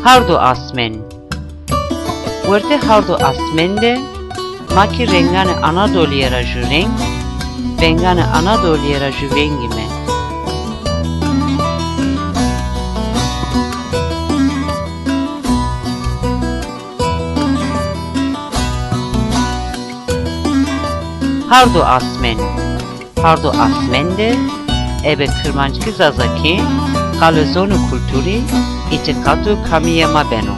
Hardo asmen. Verte hardo asmende maki rengane Anadolu'ya jüreng, rengane Anadolu'ya jürengime. Hardo asmen. Hardo asmende ebe kırmançki zazaki kalezonu kulturi itikadu kamiyema beno.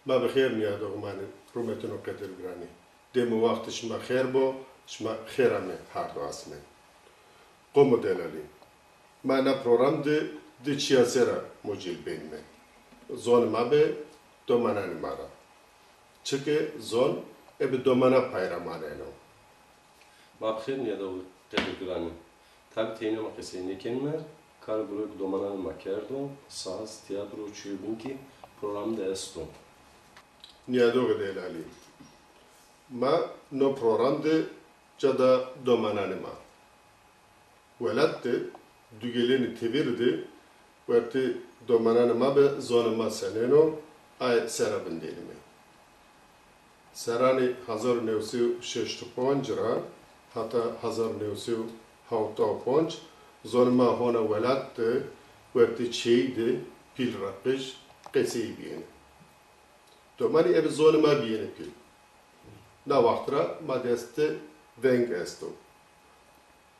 ما بخير نيا دوغمان رومتنو قدر براني ديمو وقت شما خير بو شما خير امي هاردو اسمن قومو دلالي ما نا پروگرام دي چيا سيرا موجيل بين me زون ما به دوماناني مارا چكه زون ebe domana payra maneno ما بخير نيا دو قدر براني تاب تينو مقسيني كنمر kar grup domanan makerdo saz tiyatro çubinki programda esto Niadoga delali. Ma no programde cada domananima. Velatte dügeleni tevirdi. Verti domananima be zonuma seneno ay serabın delimi. Serani hazır nevsi şeştu ponjra hatta hazır nevsi havta ponj zonuma hona velatte verti çeydi pil rakış qesibiyen. Domani ev zonuma biyene ki. Na vaktra ma deste veng esto.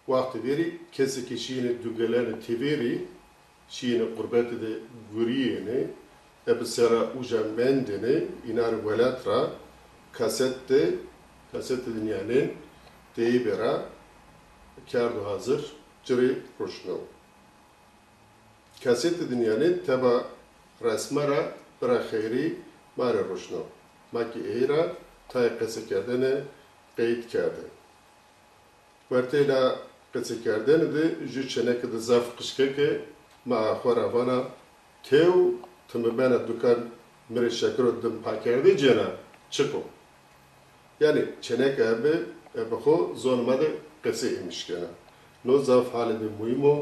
Vakti veri kesi ki şiine dügeleni tiveri şiine kurbeti de guriyene ev sera uca mendene inar velatra kasette dünyanın teybera kardu hazır ciri roşno. Kasette dünyanın teba resmara bra khayri ماره روشنو ماکی ایرا تای قصه کردن قید کرده ورتیلا قصه کردن ده جو چنک ده زاف قشکه که ما خورا وانا تیو تمبانا دکان مری شکر دم پاکرده جنا چکو یعنی چنک ابه بخو زون مده قصه ایمش کنه نو زاف حال ده مهمو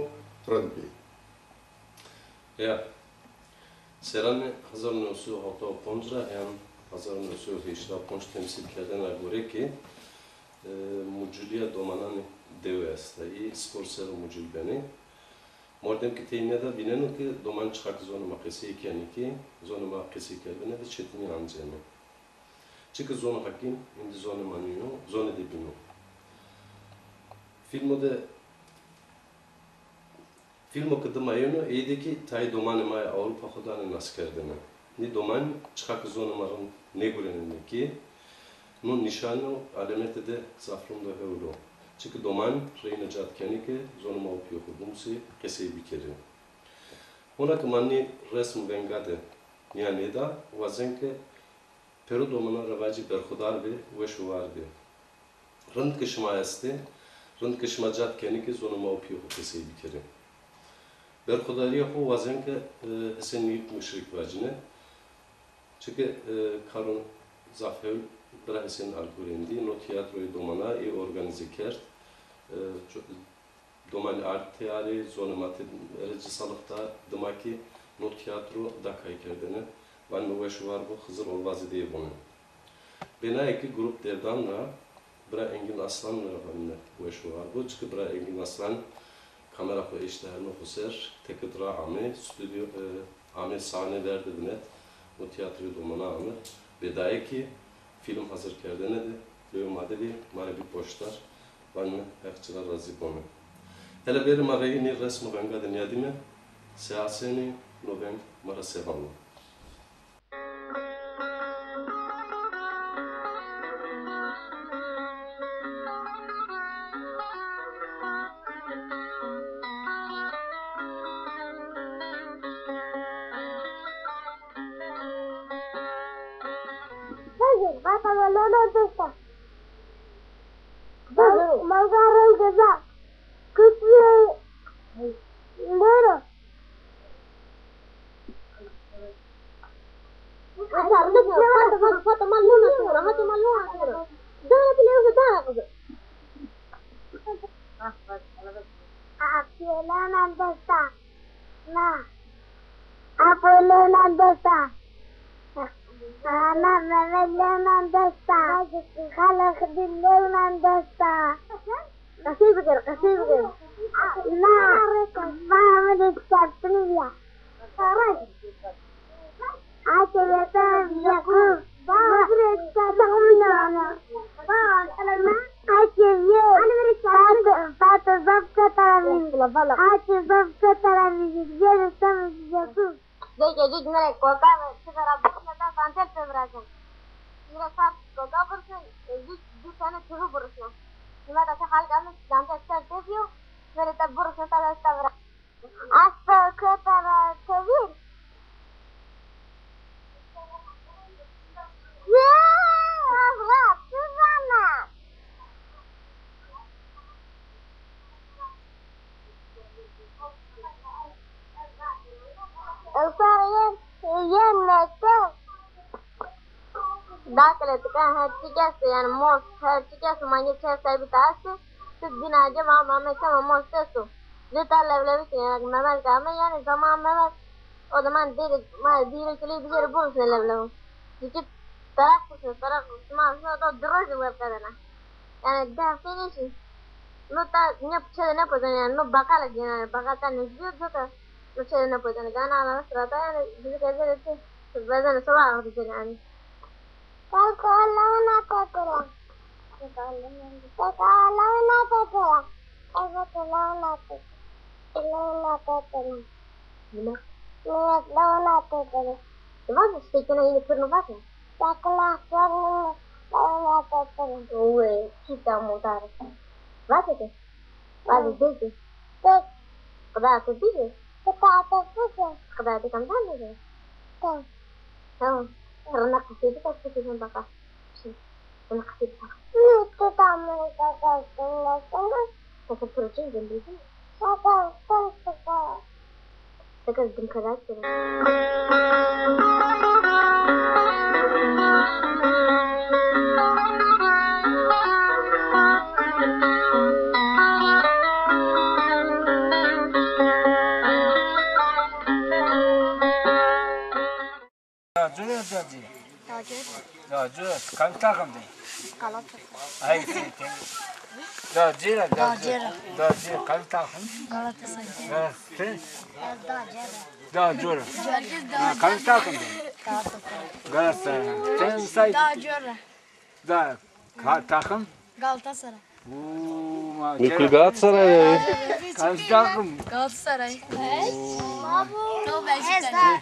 رند بی یا Serane hazır nüsu hatta ponjra hem hazır nüsu işte ponj temsil kedene göre ki muculiya domanan devesta i spor ser mucul beni mordem ki teyne da binenu ki doman çıkak zonu makesi ki zonu makesi kedene de çetini anjene çünkü zonu hakim indi zonu manuyo zonu de binu Filmo kıdımayını eydeki tay domanımaya Avrupa kudanı naskerdene. Ni doman çıkak zonumarın ne güreninde ki nun nişanı alemete de zafrunda hevlo. Çünkü doman reyne catkeni ki zonuma opyo kudumsi keseyi bikeri. Ona kımanni resm vengade yani da vazenke peru domana ravacı berkhudar ve şuvar bi. Rınd kışma esti, rınd kışma catkeni ki zonuma opyo keseyi bikeri. Berkhudariye xo vazen ke eseniyet müşrik vacine. Çünkü karun zafev bira esen alkurendi no tiyatroyu domana organize kert. Doman art tiyari zonumat recisalıkta demaki no tiyatro dakay kerdene. Van nuveş var bu hızır olvazı diye bunu. Bena iki grup devdanla bira Engin Aslan'la vanne nuveş var bu. Çünkü bira Engin Aslan kamera ko işlerini huser tekrar ame stüdyo ame sahne verdi net o tiyatroyu domana ame bedaya ki film hazır kerdene de diyor madeli mare bir poştar van herçiler razı bonu hele bir mare ni resmi vanga dünyadime siyaseni novem mara sevanlı Apollo Nandesa. Na. Apollo Nandesa. Ana Mehmet Nandesa. Khalaq Dillo Nandesa. Kasih beker. Nah, Muhammad Iskandariya. Saraj. Ache beta Yakub. Bahret Sadamina. Ache ye. Fat zabka taramin. Ache zabka taramin. Ye sam Yakub. Dedik nereye korkar mı? Sigara bakmadan santer çevireceksin. Yine saf koda vursun. Bir tane çuhu vursun. Cuma da hal gelmiş. Santer çeviyor. Böyle de vursun sana stavra. Asla kotara çevir. Abla, Suzanna. Elsa yemekte दाखिल है चिकित्सा यानी मोस्ट है चिकित्सा मांगे 6 भी तास तो दिन आजे वहाँ में क्या मोस्ट है तो जो ताल लेवल भी यानी मैं क्या मैं यानी जमा में और जमान धीरे चली भी जरूर बोल से लेवल हो क्योंकि तरह मां तो दरोज हुआ करना यानी डेफिनेशन नो ता न्य पूछे न पता यानी नो बका लग गया बका ता नहीं जो था पूछे न पता गाना ना रहता है जिसे कैसे रहते तो वजन सवाल होती है यानी Sekolah nak sekolah. Gimana sih ini penuh banget? Sekolah kita mutar. Baca tu, baca tu. Kada tu dia. Kada tu kan dia. Tahu. Karena kasih itu kan kasih sama kakak. Karena kasih itu. Itu tamu kakak senang. Kakak percaya dan itu. Kakak. Kakak dengar aja. Dacı, kalp takımdı. Haydi. Dacı, kalp takım. Galatasaray. Dacı. Kalp takımdı. Galatasaray. Sen say. Dacı. Takım. Galatasaray. Nükül Galatasaray. Kalp takım. Galatasaray. No Beşiktaş.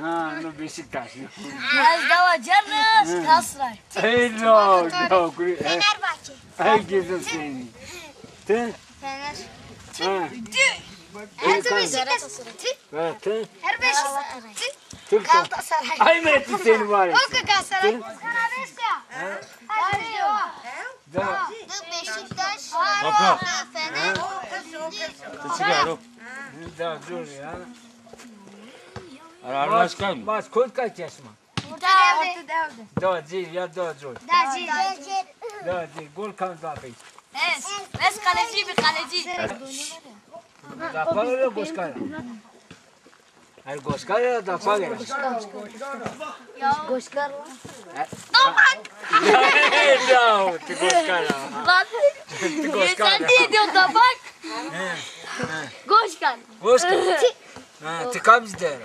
Ha, no Beşiktaş. Ezdava Cerrahs. Galatasaray. Hello. Fenerbahçe. Herkesin seni. Sen? Fener. Ha. Her Beşiktaş. Her Beşiktaş. Türk. Galatasaray. Ay mı etti seni var ya? O Galatasaray. Kanabeska. Da. Beşiktaş. Toprak. Fener. Çıkar. Da dur ya. Arlaşkan. Bas kod kaç yaşma? Devre. Dacı ya dacı. Dacı. Gol kan da pek. Mes kaleci bir kaleci. Da para goskara. Her goskara da para. Goşkar. Ya, tu goskara. Lan. Sen diye diyor da bak. Goşkar. Goskara. Ha, tu kamzder.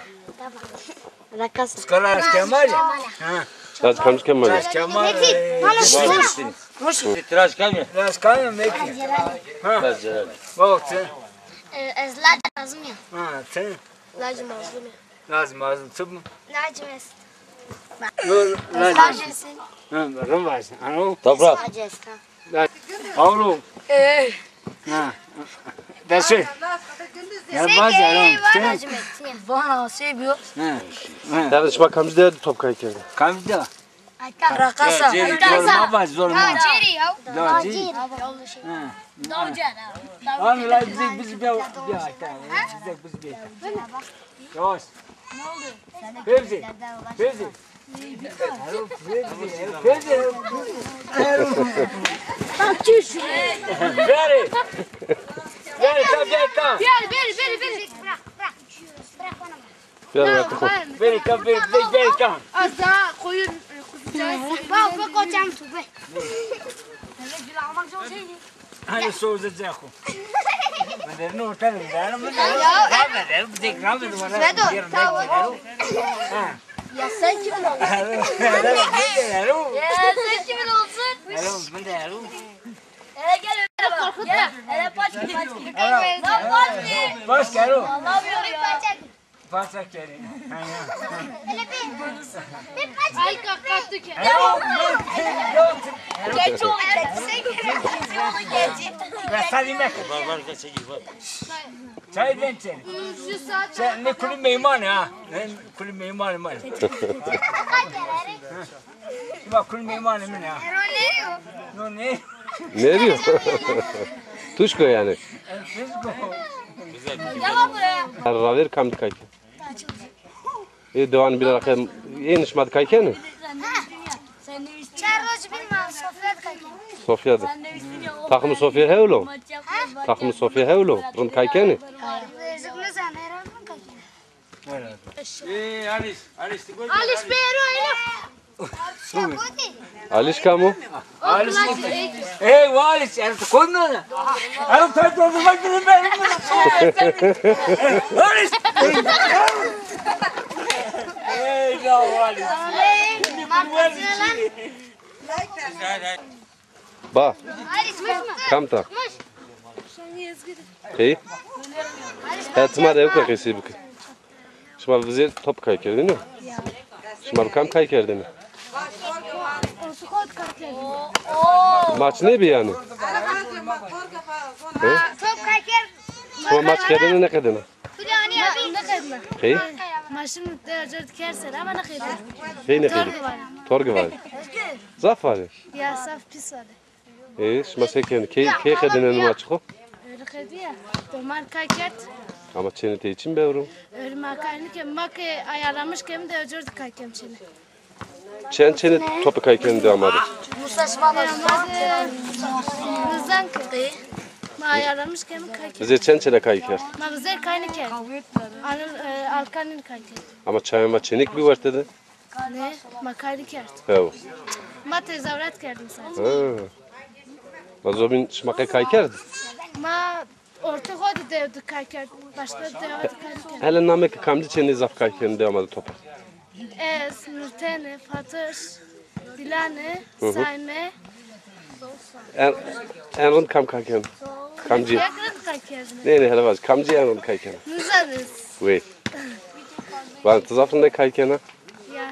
Rakas. Goskara Kemal. Ha. Raz kalmış Kemal. Ras Kemal. Tıraş kalmıyor. Ras Kemal meki. Ha. Raz Celal. Bak sen. Ezlad lazım ya. Ha, sen. Lazım lazım ya. Lazım tıp mı? Lazım es. Yok, lazım. Ha, rumbaş. Ano? Toprak. Aceska. Avru. Ha. Destek. Ya bazı adam. Lazım et. Bana seviyor. Ha. Ha. Tartışma kamcı değerli top kayıtları. Kamda. Rakasa. Zorma zorma. Daceri ya. Dacı. Ha. Abi la biz bir Biz bir. Yavaş. Ne oldu? Fevzi. Veri. Veri tabiata. Beri. Bırak bana. Veri tabiata. Az daha koyun kusacağız. Bak kocam su be. Hani soğuyacak o. Ben de ne ortalığı var mı? Ben de bir dekram mı var? Vedo, tamam. Ya sen kimin olsun? Ya sen kimin olsun? Hele gel öyle bak. Gel. Hele paç. Lan paç. Baş gel o. Vallahi bir paç. Paçak gel. Hele bir paç. Ay kalktık ya. Geç oldu. Ben sadime. Çay ben seni. Şu saat. Sen ne kulüp meymanı ha? Ben kulüp meymanı var. Bak kulüp meymanı mı ya? No ne? Ne diyor? Tuşko yani. Devam buraya. Raver kamdi kayke. Devan bir rakam eniş mad kayke ne? Sen ne istiyorsun? Çarroz bilmem. Sofya kayın. Sofya'da. Takımı Sofya hevlo. Takımı Sofya hevlo. Rın kayke ne? Zıklı sen herhalde mi kayın? Alice. Aliş Beyro ile. Aliş kamu? Alice. Hey, Alice, er koyma. Er tadı bak benim ben. Alice. Hey, no Alice. Ba. Aliş mı? Kam tak. Hey. Etma da yok kaysi bak. Şimdi bize top kayker değil mi? Şimdi kam kayker değil mi? Maç ne bir yani? Top kayker. Sonra maç kadını ne kadını? Kulağını yapayım. Ne kadar? Hey. Maşın dört kersen ama ne kadar? Hey ne kadar? Torgu var. Zaf var. Ya saf pis var. Şimdi seken key kadının maçı ko? Öyle kadar ya. Tomar kayker. Ama çenete için bevrum. Öyle makarını ki mak ayarlamış ki de öcürdü kaykem seni. Çene topu kayken devam edir. Rızan kıdı. Ma ayarlamış ki kaykem. Bize çene kayker. Ma güzel kayını ker. Alkanın kayker. Ama çayma çenik bir var dedi. Ne? Ma kayını ker. Evet. Ma tezavrat kerdim sen. Ha. Mazobin şmaka kaykerdi. Ma orta kodu devdi kayker. Başka devdi kayker. Hele namek kamcı çene zaf kayken devam edir topa. Nurtene, Fatış, Dilane, Sayme. En rın kam kayken. Kamcı. Yakın kayker. Ne hele var. Kamcı en rın kayken. Nuzarız. Ve. Var tızafın ne kayken ha? Ya.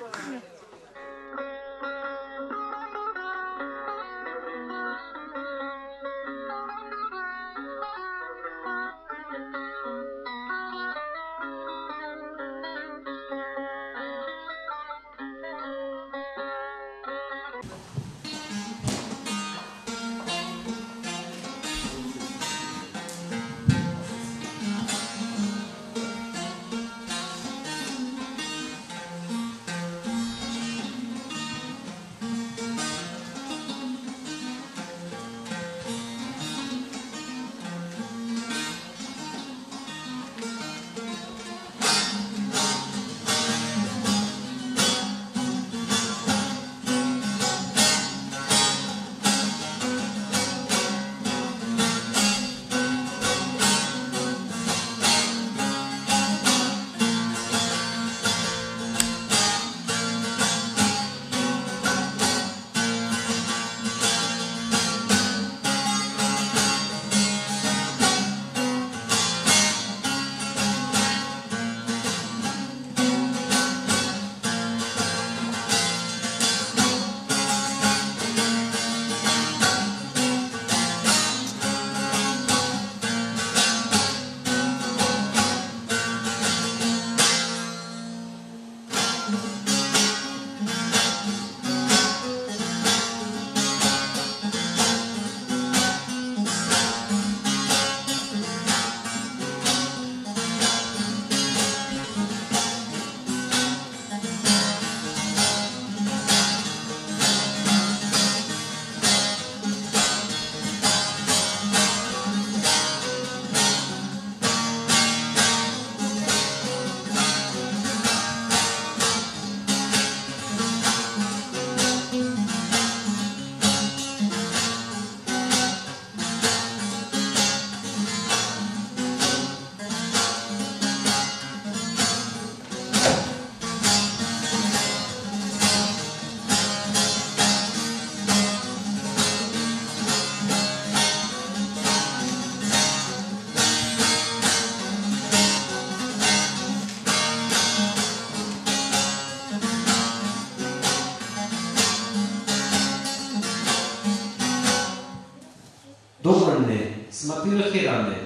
Domanne, smapiro khirane.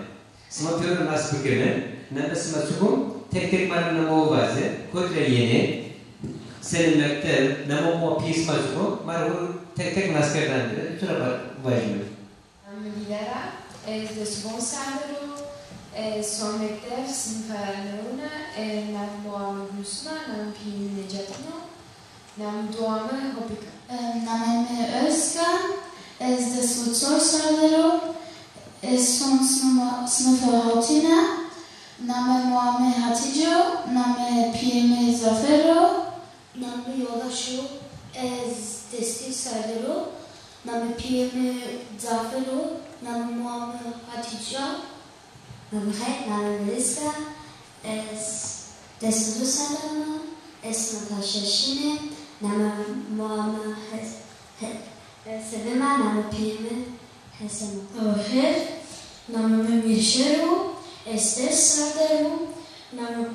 Smapiro nas bükene. Nebe smatsugum tek tek marina movaze. Kotre yeni. Senin mektel nemo pismazugum. Maru tek tek naskerden de. Tura vajmi. Lidera es responsável son mektep sınıflarına nam muamı husna nam piyini necatına nam duamı hopika. Nameme Özkan, es desvuțoșalero, es son sınıfı Hatina, name Muame Hatijo, name Piyeme Zafero, name Yolaşu, es destilsalero, name Piyeme Zafero, name Muame Hatijo, name Melissa, es desvuțoșalero, es Natasha Shine, name Muame Sevima, name Piyeme Hesema. Oher, name Mirşero, es Sardero, name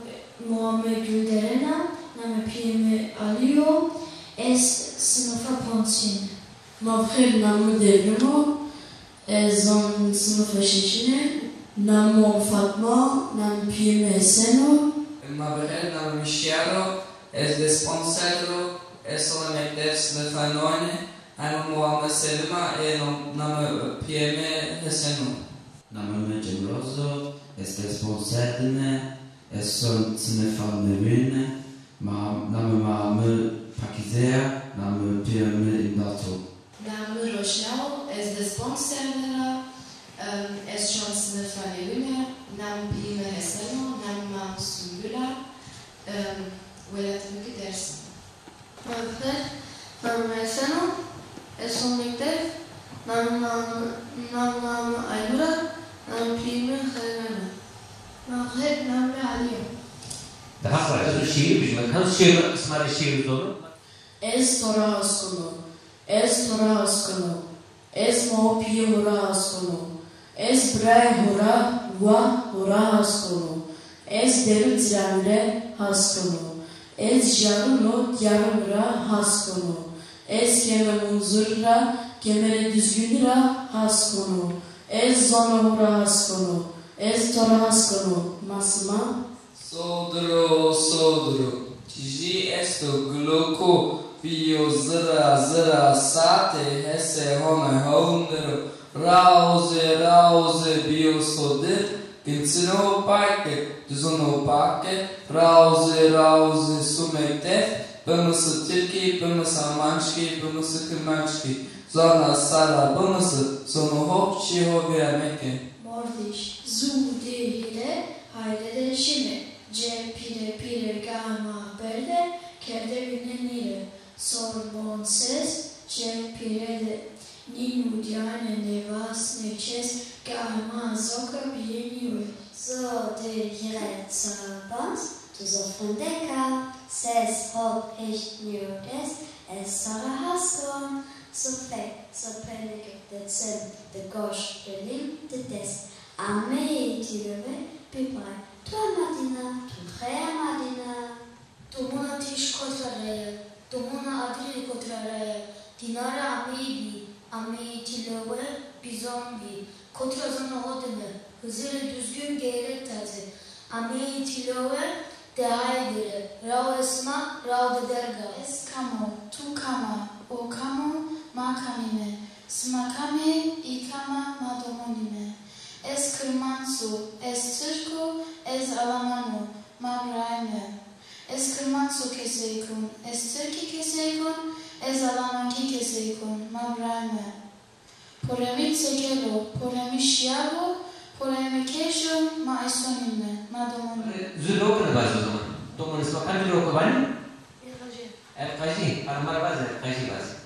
Muame Gülderena, name Piyeme Aliyo, es sınıfa Ponsin. Mavher name Devrimo, zon sınıfa Şeşine, name Fatma, name Piyeme Heseno. Mavher name Mishiaro, es Desponsero, es o mektep sınıfa Noine, name Muame Selma, name Piyeme Heseno. Name Gemroso, es Desponserne, es son sınıfa Nevine, name Mame Pakizea, name Piyeme Indato. Name Roșnau, es Desponsernera, es son sınıfa Nevine, name Piyeme Heseno, name Mam Sungula, velatımı gidersin. Mavher name Heseno, es son mektep, name Aynura, name Piyeme Helena. Mavher name Aliyo. Daha fazla şiir bilmek. Hangi şiir ısmarı şiir dolu? Es Tora Askonu, es Tora Askonu, es Mo Piye Hora Askonu, es Bray Hora, Va Hora Askonu, es Deru Ziramire Haskonu, es Jaruno Yarumra Haskonu, es Keme Munzurra, Kemere Düzgünra Haskonu, es Zona Hora Haskonu, es Tora Haskonu, Masma. Sodro, Tiji esto gloko, Bio zra sate, hese home hondero, rauze, bio sodir, Ginsino pake, düzono pake, rauze, sumektef, Bımısı Türki, bımısı Amançki, bımısı Kırmançki, Zona sara bımısı, sonu hop çiho bir emeke. Mordiş, Zudihire, Haydere Şime, Pire Gama Berde, Kerde Vinenire, Sorbon Ses, Pire de Ninu Diane Nevas Neches, Gama Zoka Bienue. Zudihire Sorbons, Tuzofundeka, Ses Hop Echt Niodes, Es Sara Haskon, Sofek, Sopenike, de Zem, de Gosh, de Lim, de Des, Ame Tireve, Pipay, Tua Madina, Tuntrea Madina, Tumuna Tiş Kotraraya, Tumuna Adri Kotraraya, Dinara Ame Tileve, Bizombi, Kotrazana Odeme, Hızırı Düzgün Geyrek Tazi, Ame Tileve, Dehaydere, Rao Esma, Rao de Derga. Es Kamo, Tu Kama, O Kamo, Ma Kamime, Smakame, İkama, Madomonime. Es Kırmansu, Es Türku, Es Alamanu, Mabrayme. Es Kırmansu Keseykun, Es Türki Keseykun, Es Alamanki Keseykun, Mabrayme. Polemik Sekelo, Polemik Şiabo, Polemik Keşo, Ma Esonime, Madomonime. Zülo okunu bazı o zaman. Domun ismi kan zülo oku bani? El-Kaji, Armar bazı, El-Kaji bazı.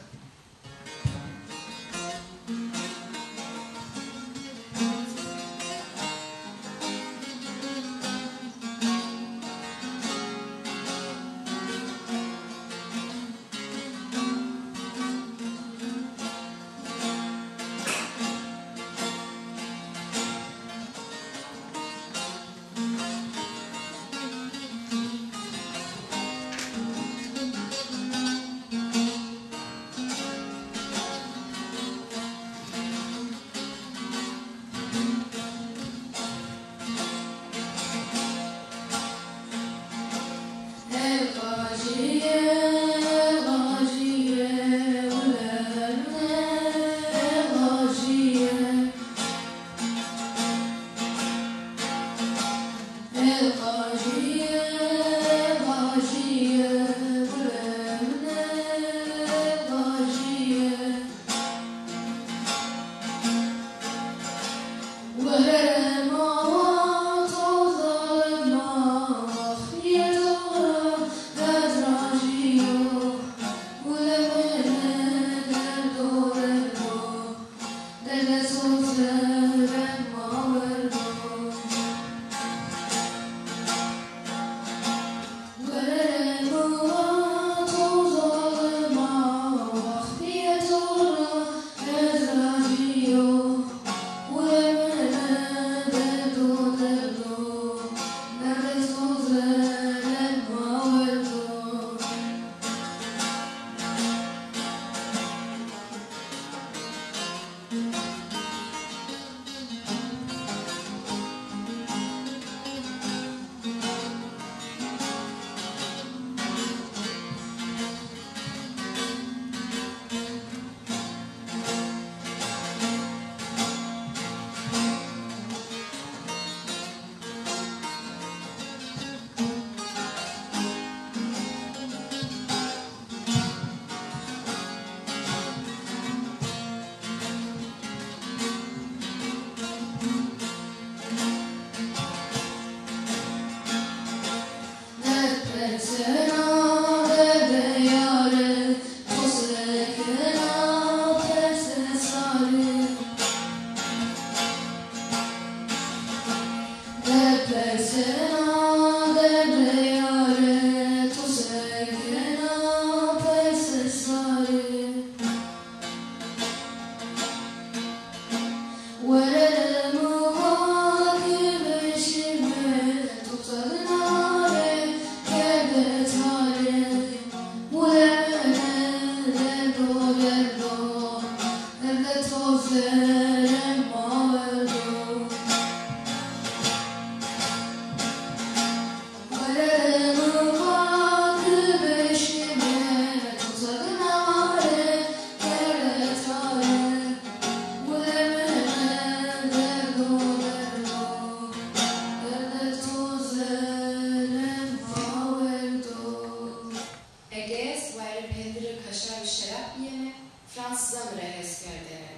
pendiri kaşar ve şarap yiyene, Fransız'a mürehes kerdene.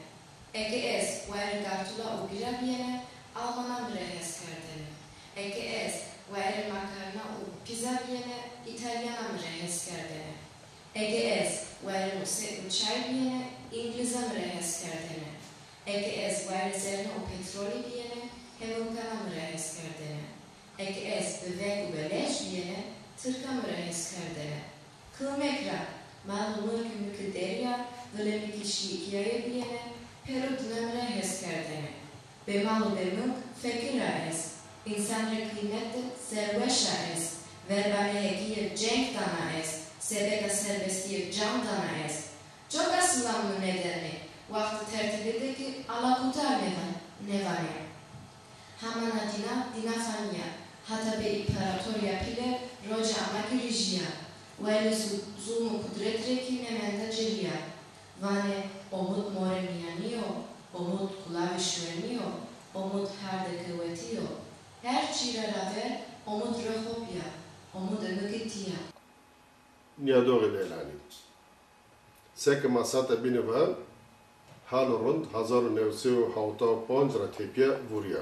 Ege ez, vayri gartula u bira yiyene, Alman'a mürehes kerdene. Ege ez, vayri makarna u pizza yiyene, İtalyan'a mürehes kerdene. Ege ez, vayri muse u çay yiyene, İngiliz'a mürehes kerdene. Ege ez, vayri zerne u petroli yiyene, Hemulkan'a mürehes kerdene. Ege ez, bevek u beleş yiyene, Türk'a mürehes kerdene. Kılmekra, malu mülkü derya, völemik işi ikiye biyene, Peru dönemre hes kerdene. Be malu be mülk, fekira es. İnsanra kıymetli, serveşa es. Verbane hekiye cenk dana es. Sebeka serbestiye can dana es. Çok asılanlı nedeni, vakti tertibideki alakutar nevane. Hamana dina fanya, hatta be imparatorya pile, roja amakiriciya. Vayli zulmu kudretreki nemenda celiya. Vane omut moremiyaniyo, omut kulavi şüveniyo, omut herde kıvvetiyo. Her çire raver, omut rehopya, omut ömükitiya. Niyadori delani. Seke masata bineva, halu rund 1995 tepya vurya.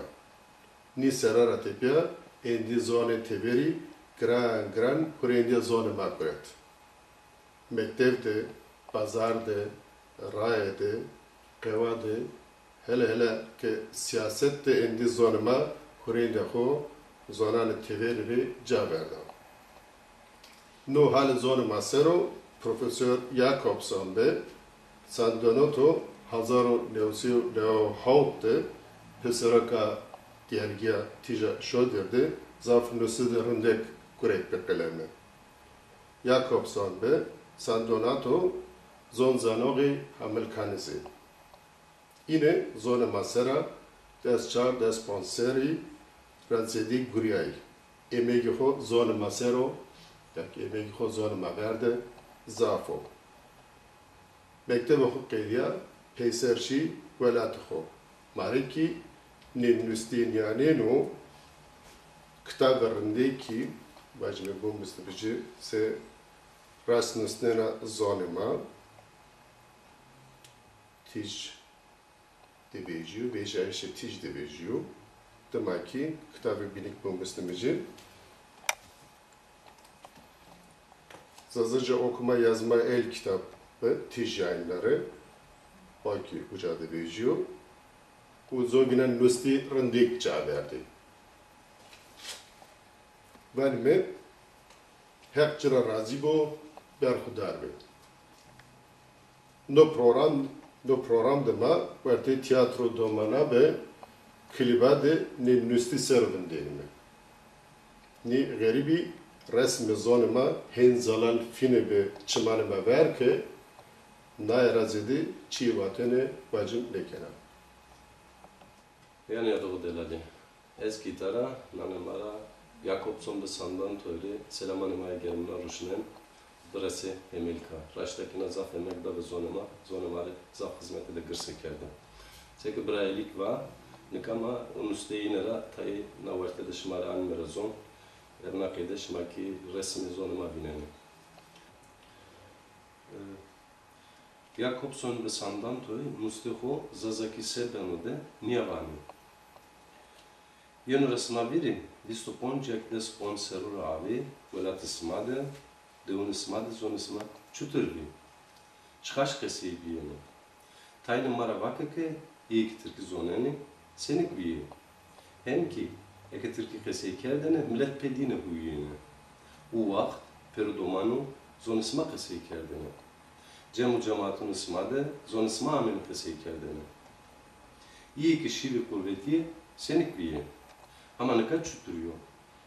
Ni serara tepya, endi zone teberi, gran kurendi zone makuret. Mektevde, pazarde, rayede, qevade, hele ke siyasette endi zonema kurendi xo zonan teberi ve caberda. No hal zonema sero, Profesör Jakobson be, San Donato 1909 pesaraka dergiya tija şodirdi, zaf nüsüde rındek kurek bekeleme. Jakobson be, San Donato zon zanogi Amerikanisi. Ine zone masera des char des sponseri Fransedi Guriyay. Emegi ho zone masero, yak emegi ho zone maverde zafo. Mektebe hukkediya peyserşi velat ho. Mariki Nüstinyanenu ktaverindeki bacime bu müstebici se rasnusnena zonema tij debejiu, veja işe tij debejiu. Demek ki kitabı binik bu müstebici Zazırca okuma yazma el kitabı tij yayınları Baki uca debejiu. Uzoginen nusti rındik çağverdi. Benime hep çıra razı bu berhudar be. No program dema verte tiyatro domana be klibade ne nusti servin denime. Ni garibi resmi zonuma henzalal fine be çımanıma ver ki nayrazedi çi vatene bacım lekena. Yani adı delali. Ez gitara, nanemara, Jakobson be sandan töre, selamanimaya gelmına ruşnen, burası Emilka. Raştakina zaf emekda ve zonemari zaf hizmeti de gırse kerdim. Seki brayilik var, nikama unusteyinera tayi naverte de şımari anmera zon, ernakide şımaki resmi zonema bineni. Jakobson be sandan töre, mustiho zazaki sebenude niyavani. Jen razmaviri, listoponček de sponsorul avi, velat smade, de un smade zon sma çuturvi. Çıkaş kesi biyene. Tayne mara vakake, ilk Türk zoneni, senik biye. Hem ki, eke Türk kesi kerdene, millet pedine huyene. U vakt, perudomanu, zon sma kesi kerdene. Cemu cemaatun smade, zon sma amen kesi kerdene. İyi şivi kuvveti, senik biye. Ama ne kadar çuturuyor.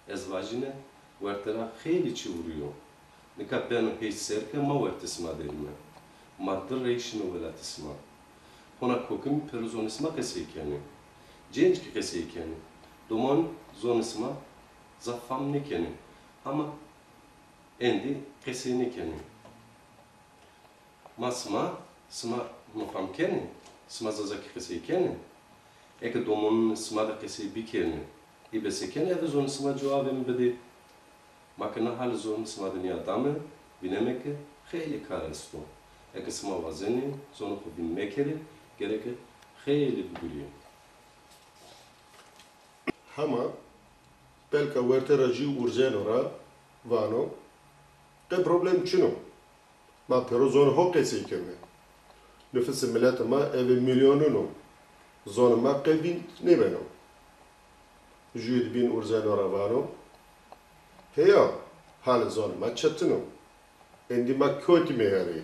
Ezvacine vertera xeyli çuvuruyor. Ne kadar ben hiç serke ma vertisma derime. Madde reişini velatisma. Ona kokum personisma keseykeni. Cenç ki keseykeni. Doman zonisma zaffam nekeni. Ama endi keseykeni. Masma sma mufamkeni. Sma zazaki keseykeni. Eke domanın sma da keseybikeni. İbesekene ya da zonisma cevabımı bedi. Makina hal zonisma dünya damı, binemeke, خیلی کار است و اگه سما وزنی زون خو بینmek gerekir خیلی بگیریم. Hama belki vertera ji urzenora vano ke problem çino. Ma pero zon hokesi keme. Nüfus millet ma ev milyonunu zon ma kevin ne beno. Jüd bin urzenora vano. Heya hal zon ma çatino. Endi ma kötü me yari.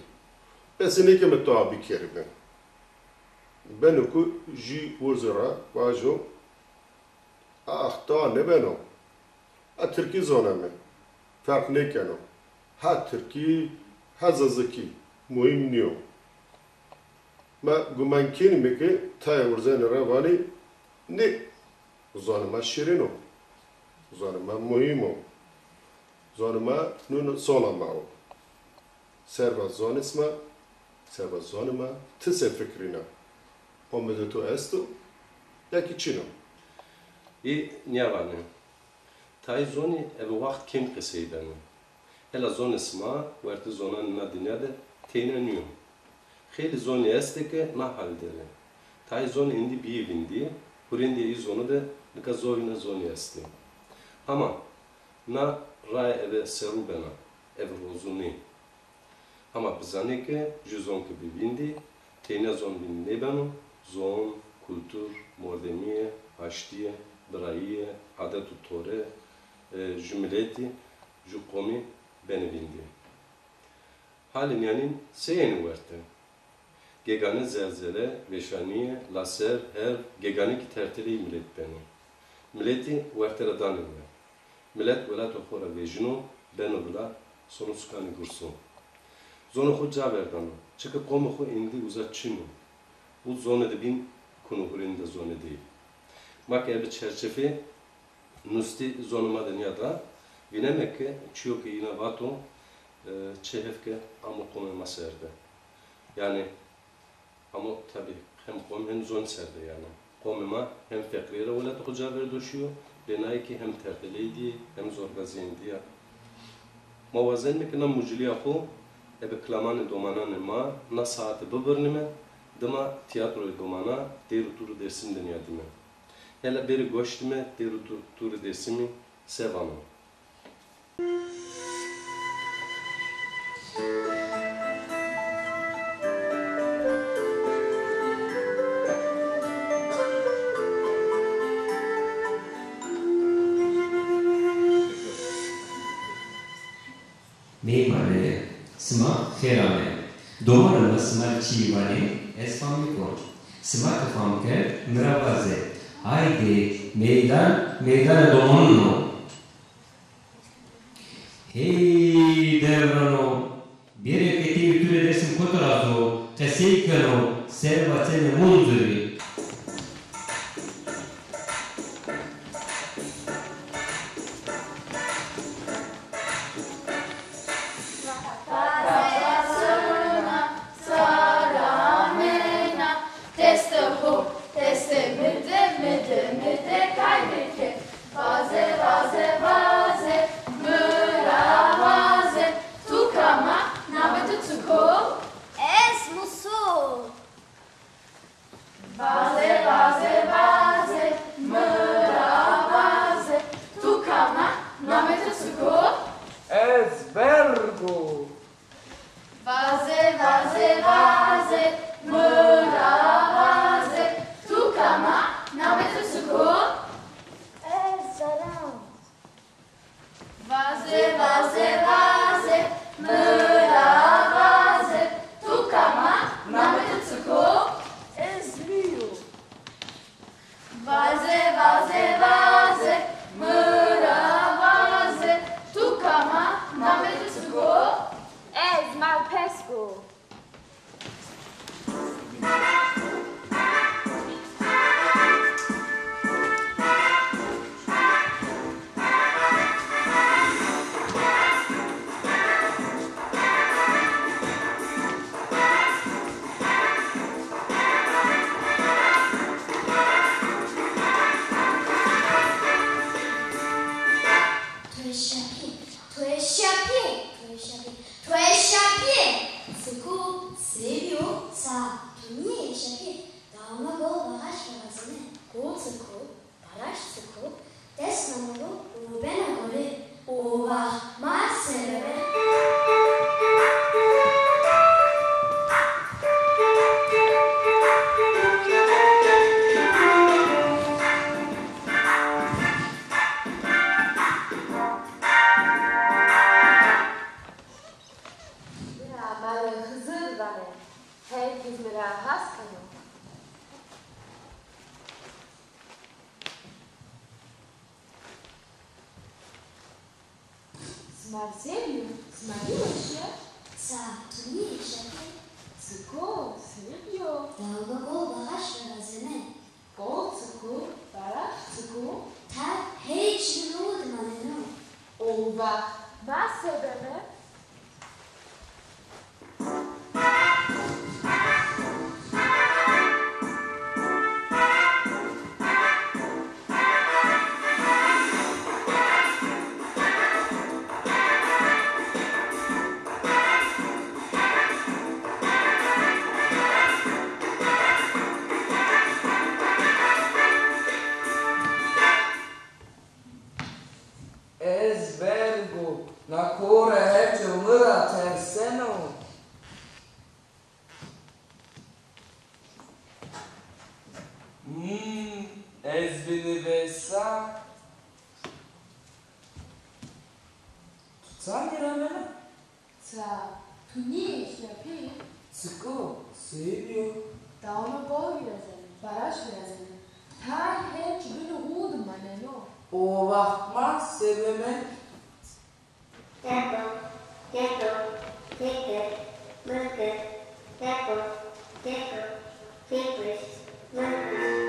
Besine keme tabi kerime. Benoku ji urzera vajo ta ne beno. A Türkiye zona me. Fark ne keno. Ha Türkiye ha zazaki. Muhim niyo. Ma gumankini me ki taya urzenera vani ne. Zonuma şirino. Zonuma muhimo. Zonuma nun solama o. Serva zonisma. Serva zonuma. Tise fikrina. Omede to esto. Yaki çino. I njavane. Taj zoni evo vaxt kim qeseydani. Hela zon isma verte zonan na dünyada teyneniyor. Xeyli zoni esteke na haldere. Taj zoni indi bir vindi. Hurindi iyi zonu da nika zovina zoni esti. Ama na ray eve serubena ev rozuni. Ama bizani ke juzon ke bir vindi. Teyne zon bin nebenu. Zon, kultur, mordemiye, aştiye, braiye, adet-u tore, jümleti, jukomi beni bindi. Halin yani seyeni verte. Gegane zelzele, veşaniye, laser, her, gegane ki terteleyi millet beni. Milleti verteradan eve. Millet velat okhora vejino, beno vela, sonu skani gursun. Zonu khu caverdano, çıkı komu khu indi uzatçinu. Bu zonede bin konuhurinde zone değil. Mak evi çerçefe nusti zonuma dünyada vinemekke çiyoke yine vato çehevke amu kome maserde. Yani amu tabi hem kom hem zon serde yani. Komema hem fekrire ola tuğca verdoşuyor. Benay ki hem terteleydi hem zorgazindi ya. Mavazen mekke na muciliya khu ebe klamanı domananı ma na saati bıbırnime dama tiyatroyu domana deru turu dersim deniyadime. Hele beri goştime deru turu dersimi sevano. Meymane, sma kherane. Domana sma çivane, esfami kor. Sma kafamke mravaze. Haydi meydan domanno. Hey devrano. Bir eketi ütüre desim kotorazo. Keseykano serva sene munzuri. Herkes mi rahat kalıyor? Marcelo, Maria, Sa, tu nie szefie? Cyko, Sergio. Dałgo go bahasz razene. Po, cyku, para, cyku. Ta, hej, czy lud maneno. Oba, ma sebeme. Na kore heče umira terseno. Ez bini besa. Tutsa miramena? Sa, tu nije šljapi. Ciko, serio. Da ono bol virazene, baraš virazene. Taj heć bilo hud maneno. Ovakma sebeme. Tepo, teker, mırkır, tepo, tekris, mırkır,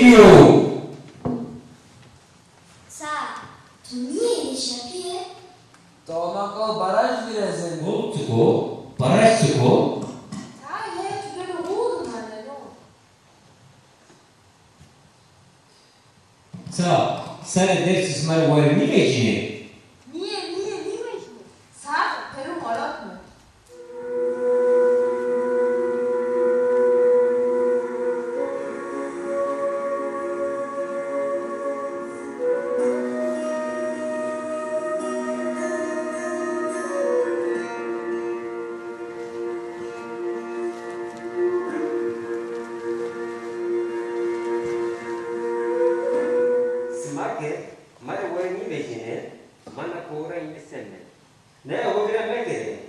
you. Sa, tu niye yaşapıyor? Tonako baraj virezeni. Tuko, baraj tuko. Hayır, tübebe oğlum anne, no. Sa, sana ders ismari var ni vecini. Niye mi? Sa, Peru morat mı? Smake, mare var ni vecini. Mana kora ini senne. Ne ovira megere.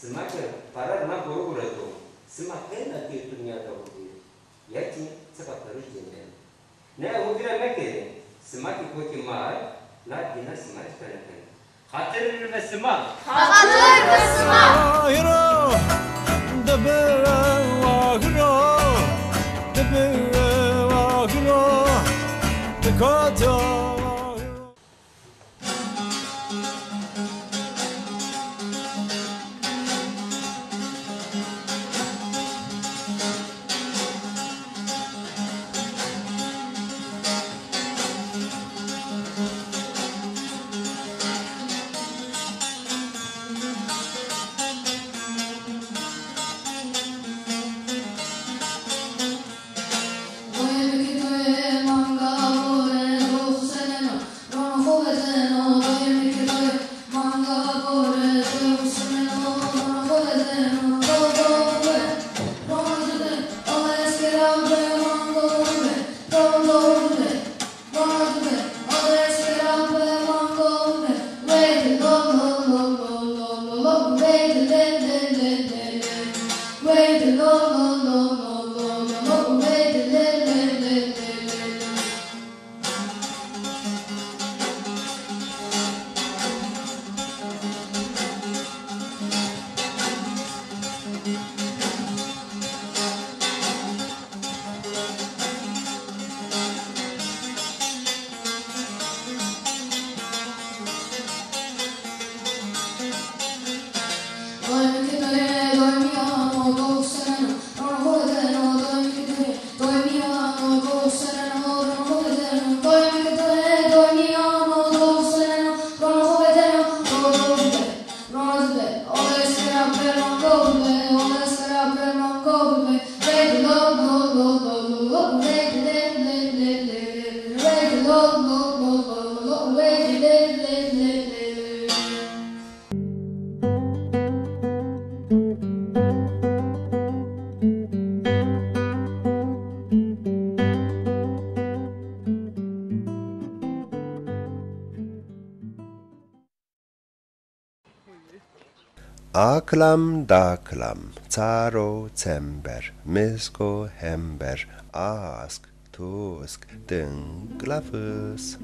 Smake, parar na boru burato. Smake na ti dünyada oluyor. Yati sabahları jene. Ne ovira megere. Smake koti mar, la dina smake peraten. Hatırın ve smak. Hatır ve smak. Ahiro, debe ahiro, debe ahiro, dekata. Aklam daklam, caro cember, misko hember, ask, tusk, dynglafus.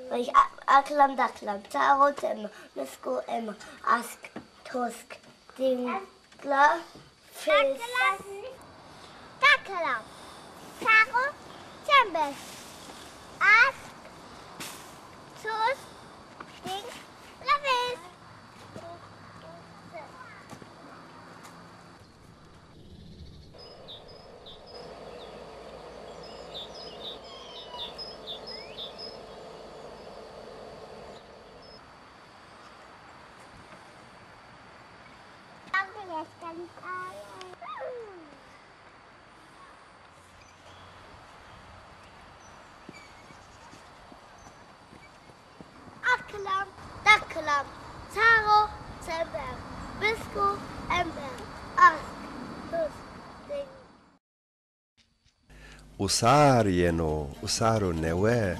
Weil ich Aklam, Daklam, Tarot, Emma, Misko, Emma, Ask, Tusk, Dingler, Fisch. Daklam, Tarot, Tembel, Ask, Tusk, Dingler, Fisch. Aklam, Daklam, Taro, Tember, Bisco, Ember, Ask, Tusk, Ding. Usaro newe,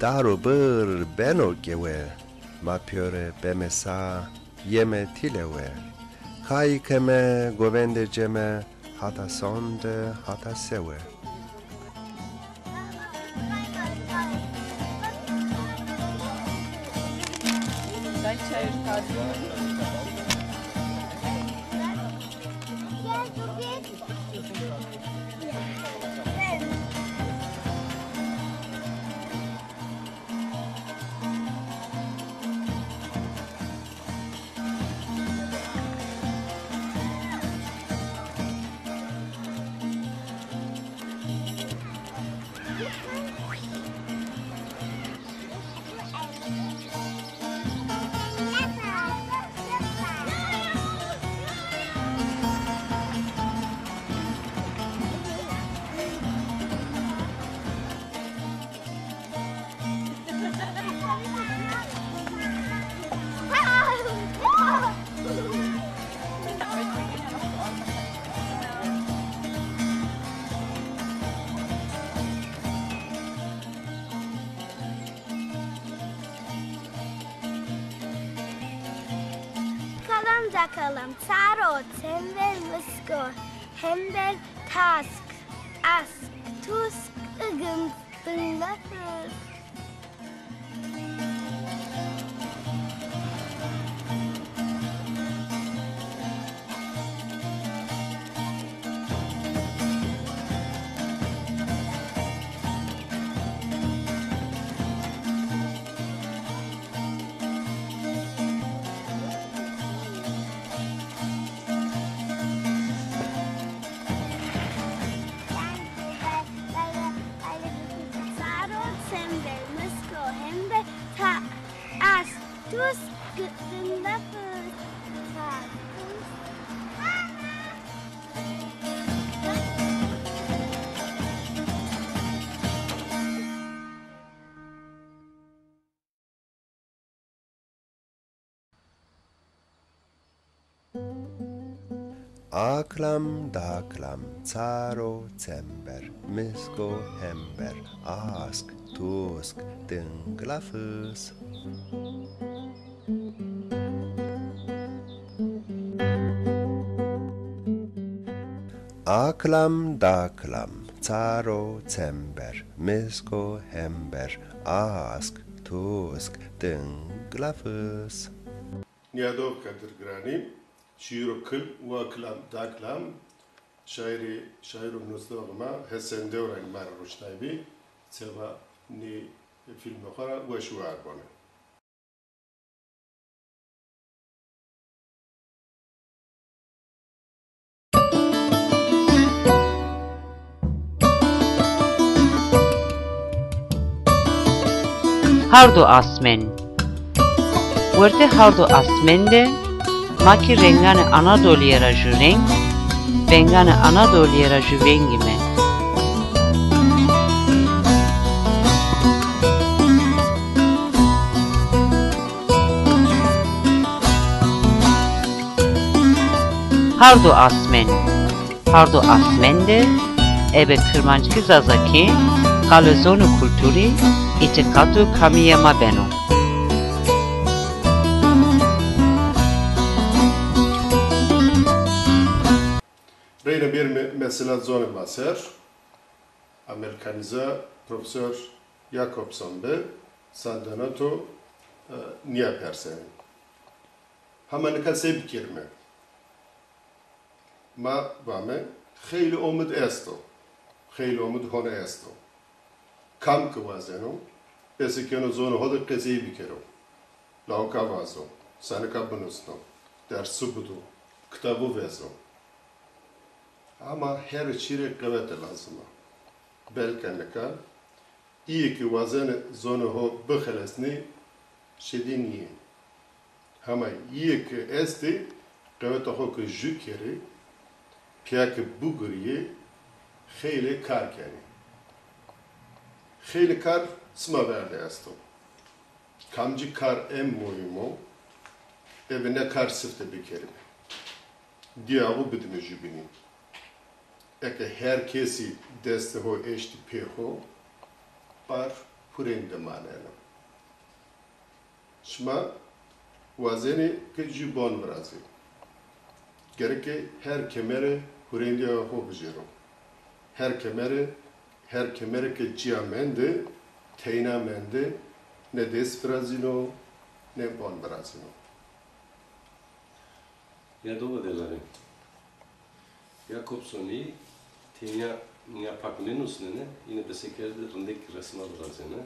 daro bır beno gewe, mapyore bemesa, yeme tilewe, kai keme govende ceme, hata sonde hata sewe. Dakalam, Taro, Tember, Misko, Hember, Task, Ask, Tusk, Ugum, Dingler. Aklam, daklam, caro, cember, misko, hember, ask, tusk, dinglafus. Aklam, daklam, caro, cember, misko, hember, ask, tusk, dinglafus. Niyadov Kadir Grani, şiir kıl ve klam daklam, şairun nusdağıma hesen devren mar ruşnaybi, seva ni film okhara ve şuar bana. Hardo asmen. Verte hardo asmende, maki rengane Anadolu'ya jureng, bengane Anadolu'ya juvengime. Hardo asmen. Hardo asmende, ebe kırmançki zazaki, kalezonu kulturi, itikadu kamiyema beno. Reyne bir mesela zone maser, Amerikanize Profesör Jakobson be, Sandanato niye perseni. Hemen kase bir kelime. Ma vame خیلی امید استو خیلی امید هونه استو کم که وزنو بسی کنو زونه ها در قضیه بکرو لاوکا وزو سنکا بنوستو درسو بدو کتابو وزو اما her چیره قوت لازمه بلکه نکا iyi ki vazene zone ho bıxelesni şediniye ama iyi ki esti قوت ho ki jükeri که بگریه خیلی کار کنی خیلی کار سما برده استو کامجی کار ام مهمو ve ne kar sıfte bir kelime diyavu bidme jübini eke herkesi deste ho eşti peho par purende maneno şma vazeni ke jübon brazi gereke her kemere Hurendiya ho bujero. Her kemere ke ciamende, teyna mende, ne des brazino, ne bon brazino. Ya dovo delari. Jakobsoni, teyna nia pakmenus nene, yine besekerde rındek resma brazene.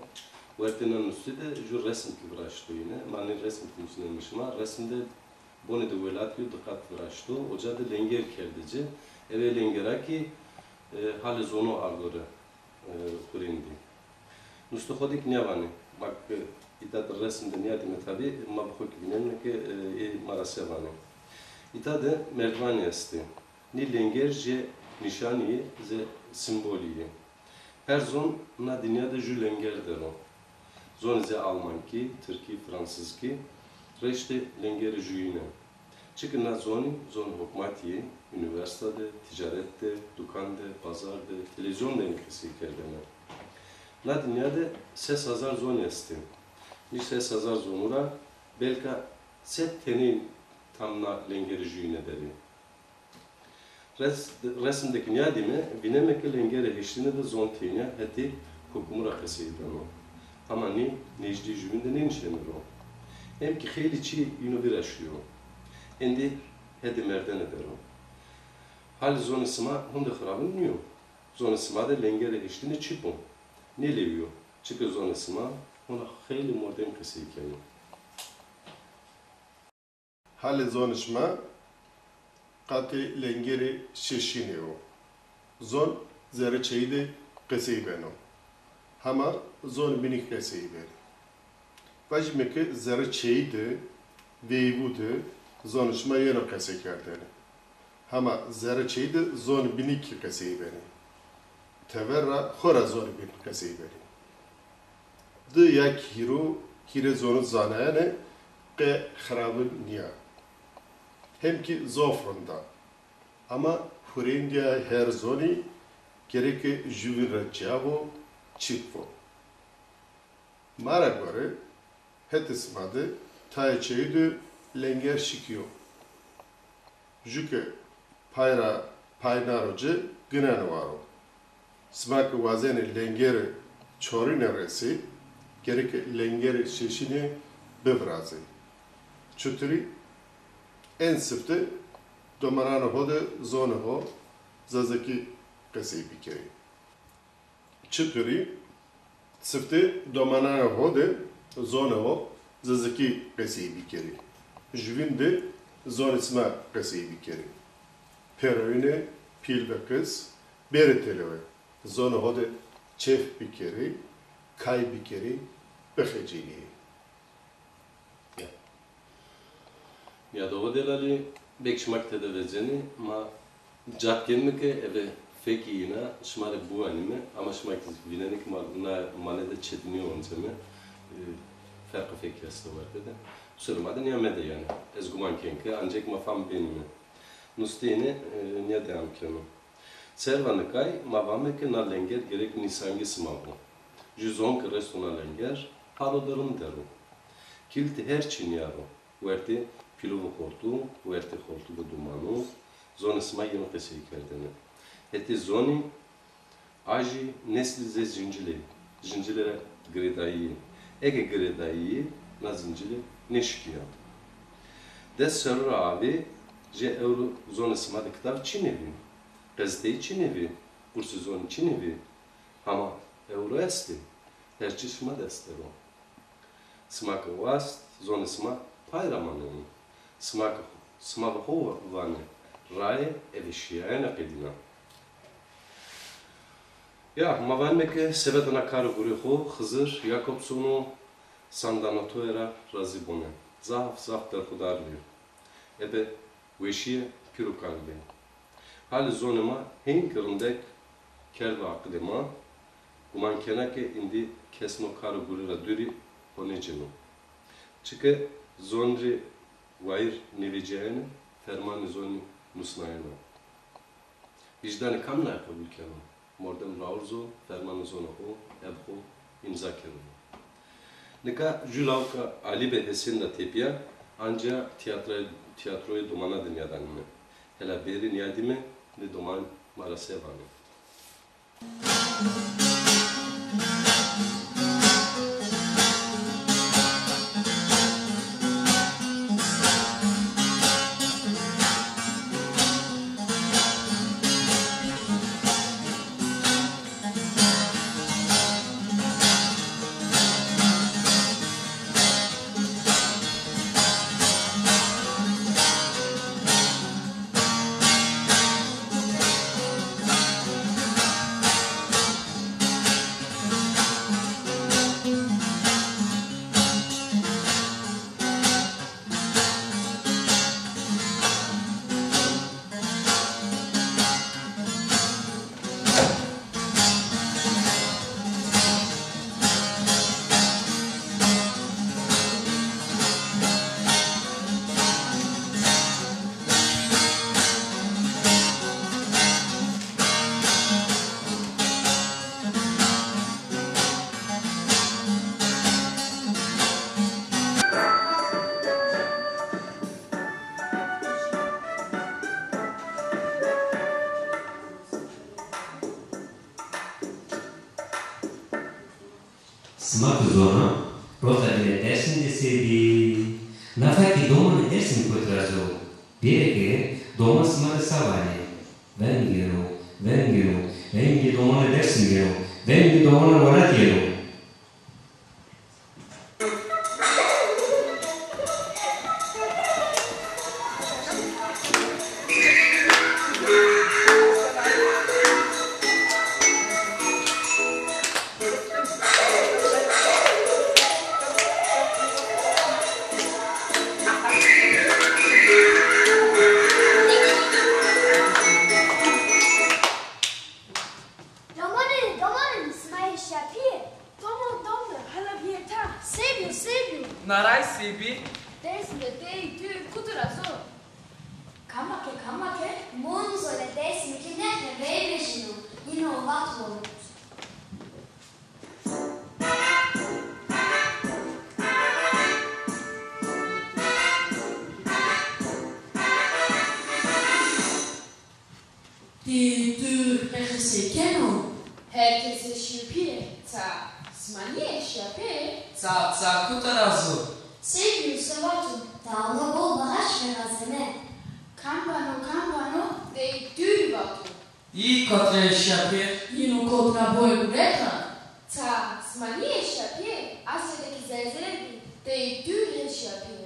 Uertenan üstüde ju resim ki vraştu yine, mani resim kimsinenmişima, resimde Bone de velatio dikkat vraştu, oca da lenger kerdici. Eve lengeraki hali zono algore kurindi. Nusto xodik nevani. Bak itat resimde niyatime tabi ma bxok binen ki marasevani. İtade merdvani esti. Ni lenger je nişaniye ze simboliye. Her zon na dünyada ju lenger dero. Zon ze Almanki, Türki, Fransızki. Rește lengeri juyine. Çünkü na zoni hukmatiye, üniversitede, ticarette, dukande, pazarda, televizyonda enkesi kerdene. Na dünyada ses hazar zon esti. Bir ses hazar zonura belki set tenin tam na lengeri juyine deri. Resimdeki niyadime binemeke lengeri heşline de zon teyne heti hukumura keseyden o. Ama ni necdi juyinde ne nişlenir o? Hem ki xeyli çi yunu bir aşıyor. Endi hedi merden eder o. Hal zonisima hunde xarabın niyo. Zonisima da lengere eşliğine çipon. Ne leviyor? Çünkü zonisima ona xeyli modern kesi hikaye. Hal zonisima qati lengere şişine o. Zon zerre çeyde kesi beno. Ama zon binik kesi beno. Vajmeke zerre çeyde veyvude zonuşma yeno kese kerdene. Ama zerre çeyde zon binik kese beni. Teverra xora zon binik kese beni. De yak hire zonu zanayane ke xarabın niya. Hem ki zofrunda. Ama Hurendiya her zoni gereke jüvira cavo çitvo. Mara göre hetismadı tayçeydi lenger şikiyo. Jüke paynaroce gınan varo. Smak vazeni lengeri çorine resi gerek lengeri şişini bevrazi. Çuturi en sıftı domarano hode zone ho zazaki kesi bikeri. Çuturi sıftı domarano hode zone ho zazaki kesi bikeri. Jvinde zonisma kesi bikeri. Peroine pil ve kız bereteleve. Zone hode çef bikeri, kay bikeri, beheceliği. Ja dovodilali bekšmak teda vezeni, ma džatkenmike eve fekijina šmare buanime, ama šmak vinenik mane de çetiniyor onseme farklı fekiyası var dedi. Sürmeden yemedi yani. Ez guman kenke ancak mafam benime. Nusteyne niye devam kenu. Servanıkay mavameke na lenger gerek nisangi smavu. Juzonk resto na lenger halodarın deru. Kilti her çin yaro. Uerte pilovu hortu, uerte hortu bu dumanu, zone sma yeno pesei kerdene. Eti zoni aji nesli ze zincile, zincilere gredayi. ege gredayı nazincili neşkiyan. Des şerra abi je euro zona smadı kitav Çinevi. Gazeteyi Çinevi. Bursu zonu Çinevi. Ama euro esti. Herçi şma destero. Smak vast zona smak payramanın. Smak hovane. Raye evişiyayna pedina. Ya, mavanmeke sebedana karı guriho, Hızır, Jakobsonu, Sandanotoera, Razibone. Zaf der Hudarlıyor. Ebe, veşiye, pürü kalbi. Hali zonema, hen kırındek, kerve akdema, guman kenake indi kesno karı gurira düri, honecinu. Çıkı, zonri, vair neviceyene, fermanı zoni nusnayena. Vicdanı kamna kabul kelam. Mordem raurzo, fermanı zona ho, ebho, imza kelam. Nika julavka Ali Behesin da tepya, anca tiyatroyu domana dünyadan mı? Hela beri niyadime ne doman marase vanı. Smak zona, rota de dersin de sevi. Nafaki doma de dersin kotrazo. Bireke doma smak savane. Vengi doma de dersin gero. Vengi doma de varat gero. Narai sebi. Dersin de değil, tüy kuturazo. Kamake, monzo le desmi che ne vevecino, innovato. Herkese şüphe, smaniye şüphe. Ca kutarazo. Silvio Savato, tavla bol bahaş verazene. Campano, dei durivato. I kotre şapir. Yino kotra boy ureka. Smaniye şüphe, Asya'daki zelzele dei dure şüphe.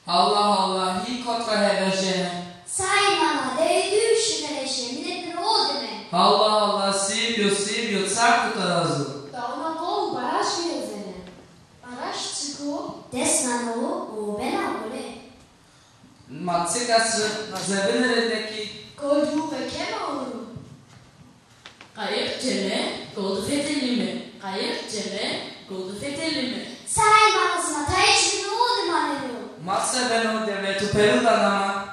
Allah, hi kotra hevejene. Saymana, değdü şüpheleşe, milletleri o demek. Allah, Silvio, ca kutarazo. Da ona kol baraş verezene. Baraş çıko. Desnano, o ben abone. Matsekası zebenerindeki. Koyduğu ve kema olur. Kayık cene, goldu fetelimi. Kayık cene, goldu fetelimi. Saymana, smata içinde o demek. Matse beno devletu perudanama.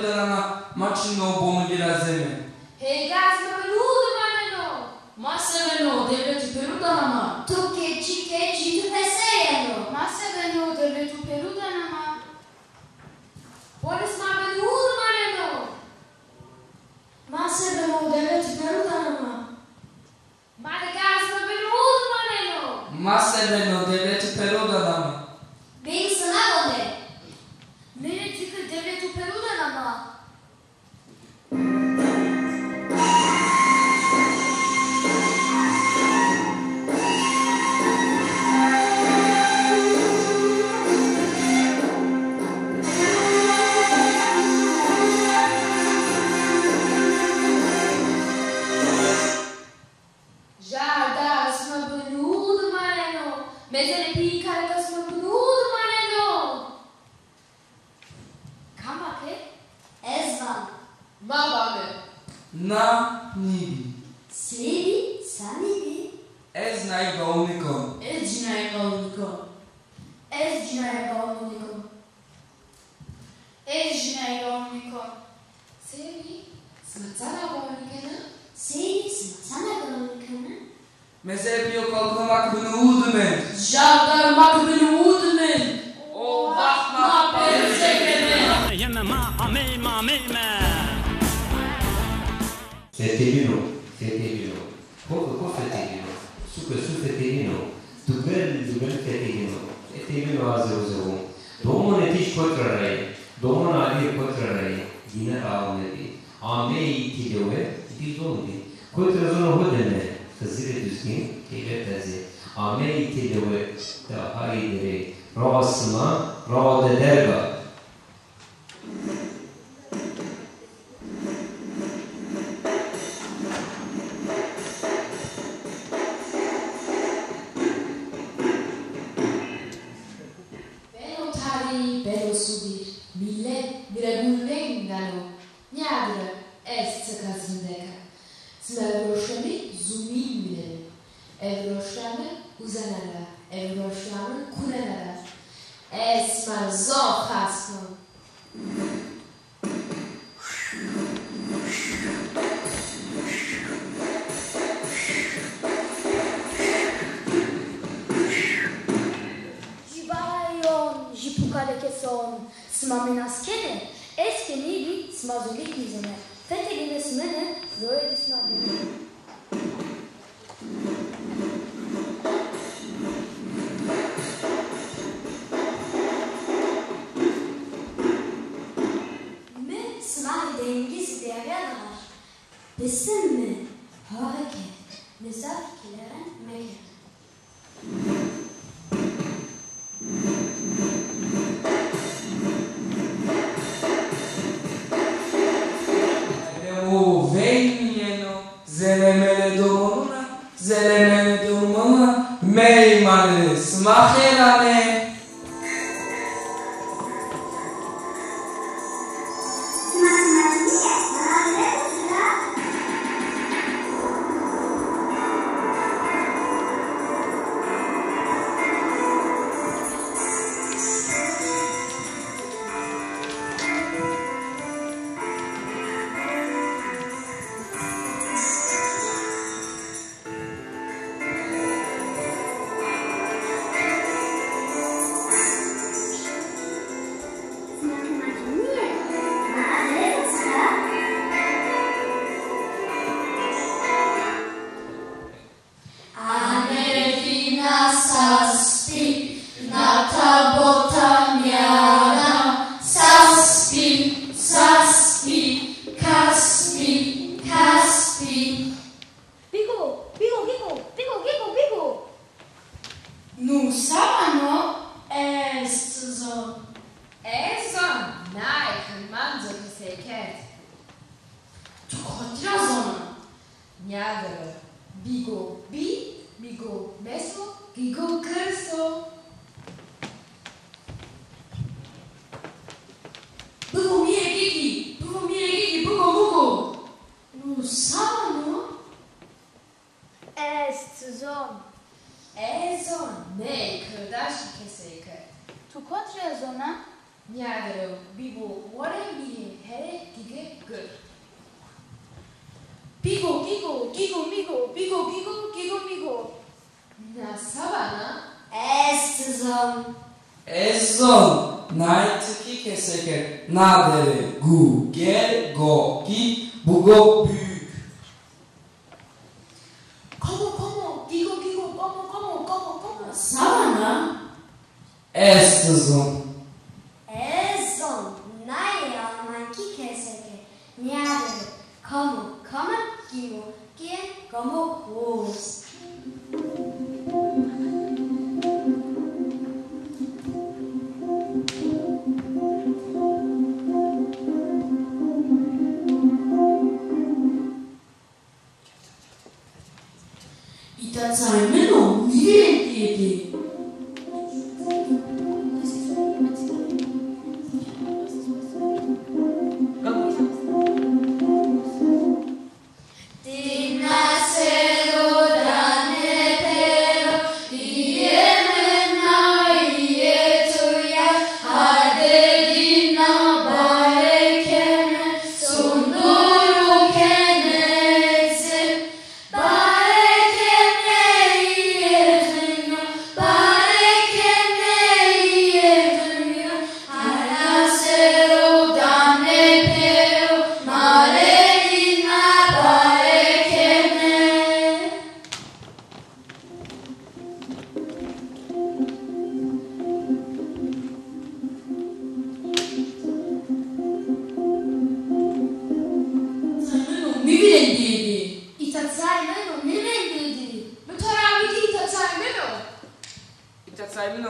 Perudanama Machino Bono Virazeme. Hey guys, Mabenudo Maneno. Maseveno, devleti Perudanama. Tuke Chike Chitu Peseyano. Maseveno, devleti Perudanama. Polis Mabenudo Maneno. Maseveno, devleti Perudanama. Madagas Mabenudo Maneno. Maseveno, devleti Perudanama. Bem Sanagone. Meretika devleti Perudanama. Jardas Mabenudo Maneno. Mezerepi Caracas Mabenudo Maneno. Kamake? Ezvan. Mabame. Na Nibi. Slibi. Sanibi. Ez Naigonikon. Ezginai Galunikon. Ezginai Galunikon. Ezginai Galunikon. Seni Smatana Galunikena. Seni Smatana Galunikena. Mezepio kalkamak benuudmen. Jardar Makbenuudmen. O vakma perzekene. Yemema ameyma meyme. Fetelino, fetelino. Poco fetelino. Super fetelino. Dubel fetelino. Fetelino a 00. Domone tiş kotrarayı. Domone ali kotrarayı. Yine ağabey. Amey tilove. Dizoldi. Kotrazono hodene. Kızılı düzgün. Keyfe tezi. Amey tilove. Daha ileri. Rasına. Rade derga. Belo tari, belo subir. Millet biregulengano. Nyadra es tzakazindeka. Smerroshami zumimile. Evroshami uzanara. Evroshami kunanara. Esma zokhasno. Jibayon. Jipukalekeson. Smamenaskene. Eskenibi. Smazulik izene. Feteline smene. Böyle smadine. Me smahi dengiz devredalar. Besim mi? Hareket. Nezarkilerin mekan. O veneno zelemele domona, zelemele domona, meymane smacherane. Zona, Nyadro, Bibo, Warren, Here gige gır. Pigo, gigo, gigo, migo, pigo, gigo, gigo, migo. Na savana. Estizon. Ezon. Naitiki keseke. Nadere. Gu. Gel. Go. Gi. Bugo. Büyük. Como, gigo, gigo, como. Savana. Estizon. Ezon. Nae almanki keseke. Niadere. Como, gimo, gien, como, hos. Itazaymen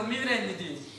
nirendiydi?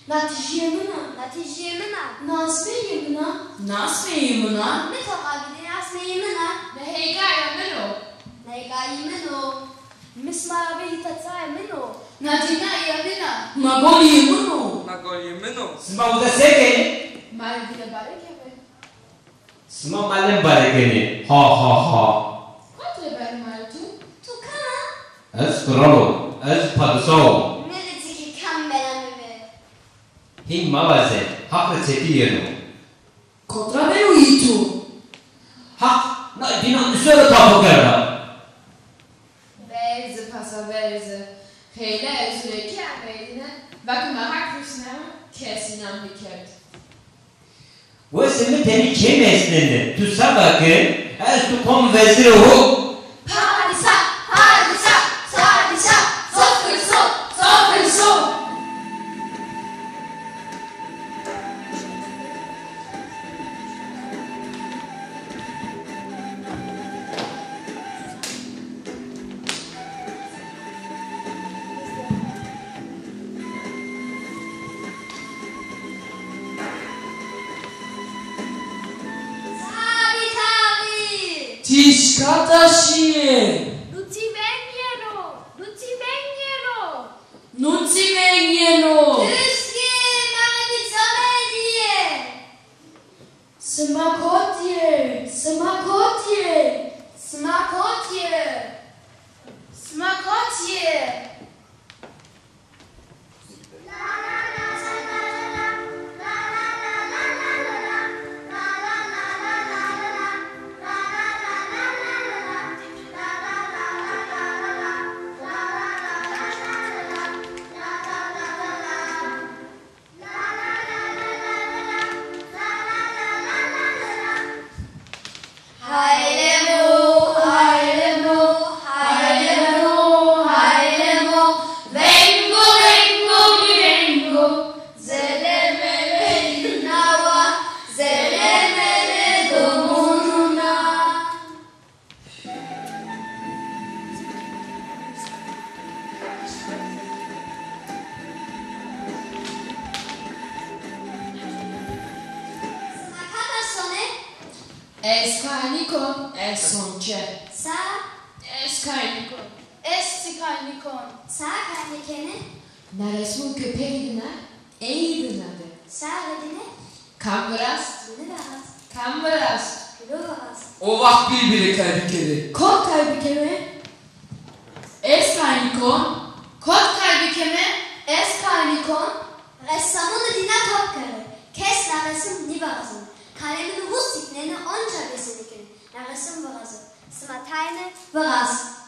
Kalemini vus sikneni onca besinlikini. Nağısın vırası. Smatayne vıras.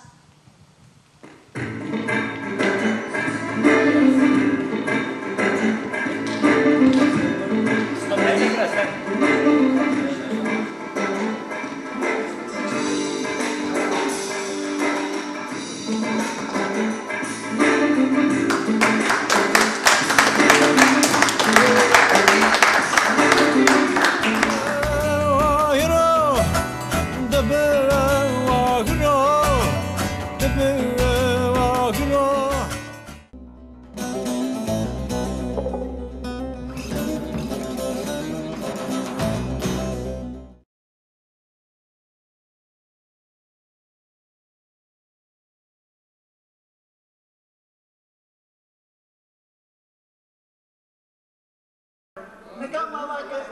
Nikam mama ke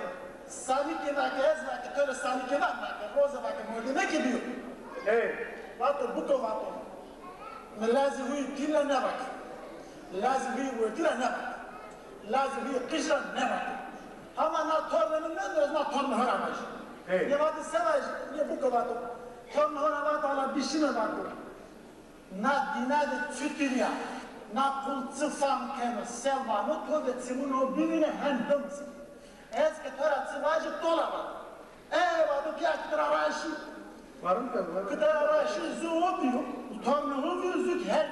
sani ke va ke ezva ke tole sani ke va ke roza va ke morde ne ke diyor. Vato buko vato. Me lazım huyu kila ne bak. Lazım huyu kila ne bak. Lazım huyu kışan ne bak. Ama na tornanın ne diyoruz na tornu haramış. Ne vato sevaj ne buko vato. Tornu haravat ala bişime vato. Na dinade çütünya. Na kulçı fam keme selvanı tode cimuno birine hendımız. Eski tora civacı dolaba. Vato kıyakıdır araşı. Varım tabi. Kıdır araşı zuğu diyor. Tornuğu yüzük her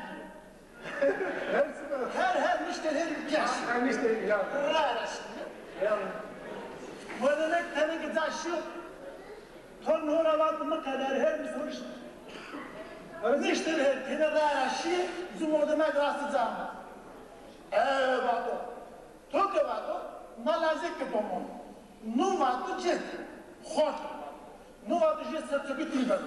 her müşteri yaş. Her müşteri ya. Rara şimdi. Bu demek tabii ki taşı. Tornuğu ravatımı kadar her bir soruş. Müşteri her tine rara şey. Zuğu demek rastlayacağım. Vato. Toke vato. Malazik ki domon. Nu vato cid. Hoş. Nu vato cid sırtı bitirdi.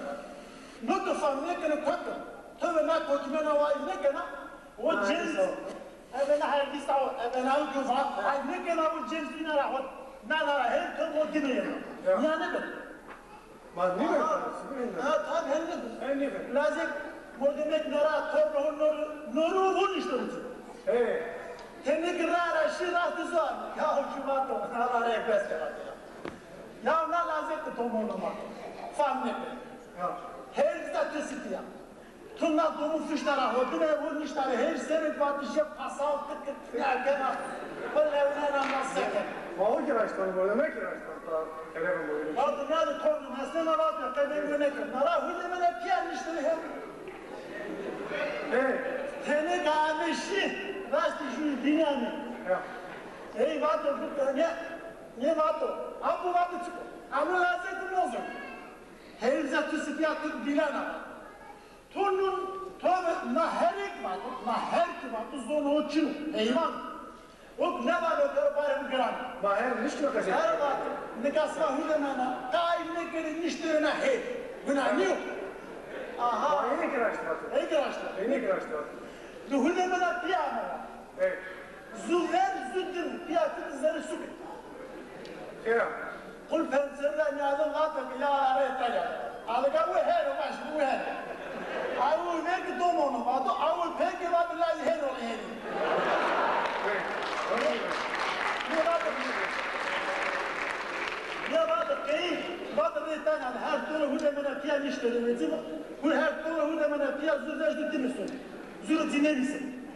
Nu da familya kene koydu. Tabii ben koçmena var ne kena? O cins. Evena her bir sağ. Evena o güvat. Ay ne kena o cins bina rahat. Nara her türlü o dinliyor. Ya ne kadar? Ma ne kadar? Ha tabii ne kadar? Lazım. Bu demek nara torlu noru vun işte bu. Tenik rara şiratı zor. Ya hükümet o. Nara repes kadar. Ya ne lazım ki tomonlama. Familya. Her statüsü diye. Tunla domu fışlara hodu ve vurmuşları her sene batışa pasal tıkıt nereden böyle evine namazsakın. Malı kiraçtan böyle ne kiraçtan? Telefon böyle. Vardı nerede torunum hasne var ya kadın yönetim. Nara hücumene piyanmıştır hem. Tene kahveşi rastı şu dünyanın. Ey vato bu ne vato? Abu vato çıkıyor. Ama lazım ne olsun? Her statüsü diye tut bilen ama. Turnun tövbe naherek var, naherki var, bu zonu uçun, eyman. O ne var o kadar barım kıran? Baher niş mi kazı? Her var, ne kasma hülemana, kaimle kere niştirine hey. Buna ne yok? Aha. Baher ne kıraçtı batı? Ne kıraçtı? Ne kıraçtı batı? Bu hülemana piyano var. Evet. Züver züddün, piyatın izleri sükün. Kira. Kul pencerden yazın katı ya araya tayyar. Alıka bu her, o baş bu her. Avul belki domonu vardı, avul peki vardı lazı her olu her. Ne vardı keyif, vardı bir tane her türlü hüdemene piyan işleri verecek. Bu her türlü hüdemene piyan zürdeşti değil misin? Zürü dinlemişsin.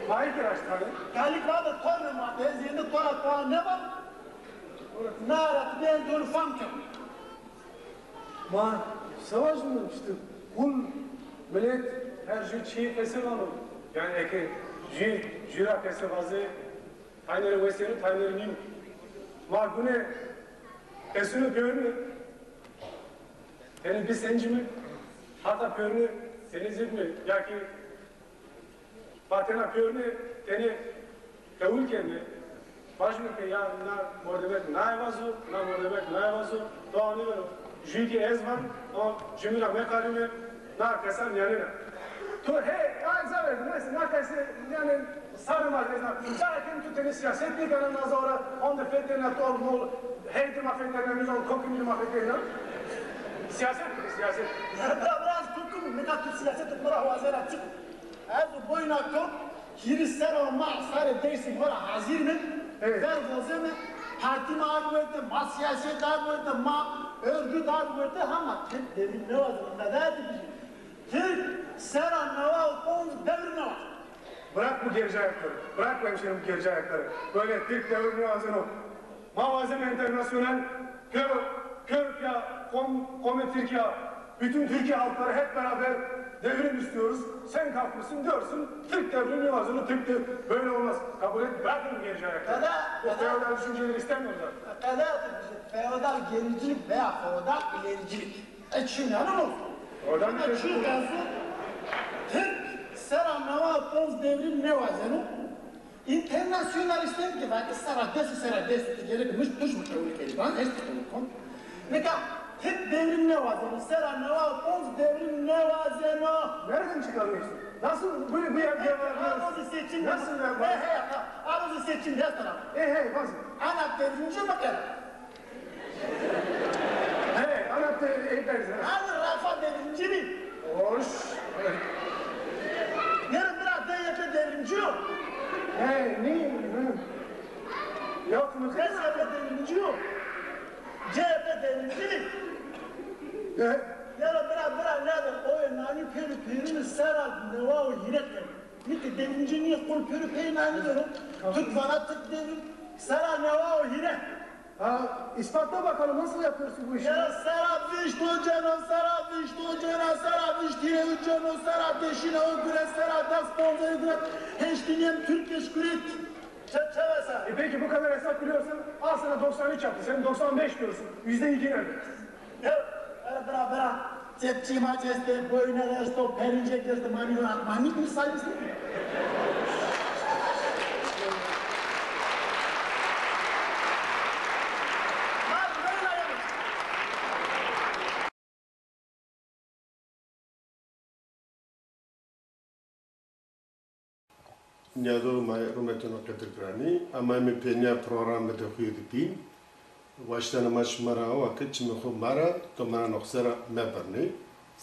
Hayır kıraçtı abi. Kalik vardı tornum vardı, eziyende torat falan ne var? Narat ben dolu famkem. Ma, savaş mı işte? Kul millet her şey çiğ kesir var. Yani eki jira kesir vazı tayneri veseri tayneri nim. Ma bu ne? Esunu görünü. Yani biz senci mi? Hatta görünü seni zilmi. Ya ki Fatena görünü seni kavul kendi. Başmı ki ya na mordebek nayvazu, na mordebek nayvazu. Doğanı ver. Jüki ezvan, o cümle mekalimi na kesan yanına. To hey, ay zaver, neyse na kese yani sarı markasına. Zaten tu teni siyasetli kanal nazara, onda fetene tol mol, heydi mafetene mizon kokunu mafetene. Siyaset. Biraz kokum, ne kadar siyaset tutmara hazır çık. Az boyuna kop, hirister o ma sarı değsin var hazır mı? Ver vazeme, parti ağırlığı, ma siyaset ağırlığı, ma örgüt ağırlığı ama Türk devrim ne var? Türk seran ne var? Onun devri ne var? Bırak bu gerici ayakları. Bırak bu hemşehrim bu gerici ayakları. Böyle Türk devri muazene ol. Mavazeme internasyonel, Körpya, Kome Türkiye, bütün Türkiye halkları hep beraber devrim istiyoruz. Sen kalkmışsın diyorsun, Türk devrimi vazını Türk devrimi. Böyle olmaz. Kabul et, bırakın bu gerici ayakları. O feodal düşünceleri istemiyoruz artık. Feodal gericilik veya feodal ilericilik. Şimdi hanım olsun. Oradan bir şey Türk seran ne var? Poz devrim ne var? Internasyonalistler ki belki sera desi gerekmiş düşmüş ülkeyi. Ben eski ülkem. Neka Türk devrim ne var? Sera ne var? Poz devrim ne var? Nereden çıkarıyorsun? Nasıl bu yer var? Arızı seçim. Nasıl yer var? Arızı seçim her taraf. Nasıl? Anak devrimci mi kadar? Anak devrimci. Anı Rafa devrimci mi? Hoş. Yarın biraz DYP devrimci yok. Ne? Yok mu? KSYP devrimci yok. CHP devrimci mi? Yarın biraz nedir? O nani peri serat ne var o yirekler. Niki devrimci niye kul peri nani diyorum. Türk bana Türk devrim. Serat ne var o yirek. İspatla bakalım nasıl yapıyorsun bu işi? Ya Serap Viştoceno, Serap Viştoceno, Serap Viştireviceno, Serap Deşineo Güre, Serap Dasponzo'yu Güre, Heştiniyem Türkeş Güret. Çevese. Peki bu kadar hesap biliyorsan al sana 93 yaptı. Sen 95 diyorsun. %2 nerede? Ya bera. Cepçi maçeste, boyuna resto, perince gezdi, manik misal misin? Niado mai rumetano kategrani, ama mi penia program de khuydi واشتن مش مرا وقت مخو مرا تو مرا نخسر مبرنی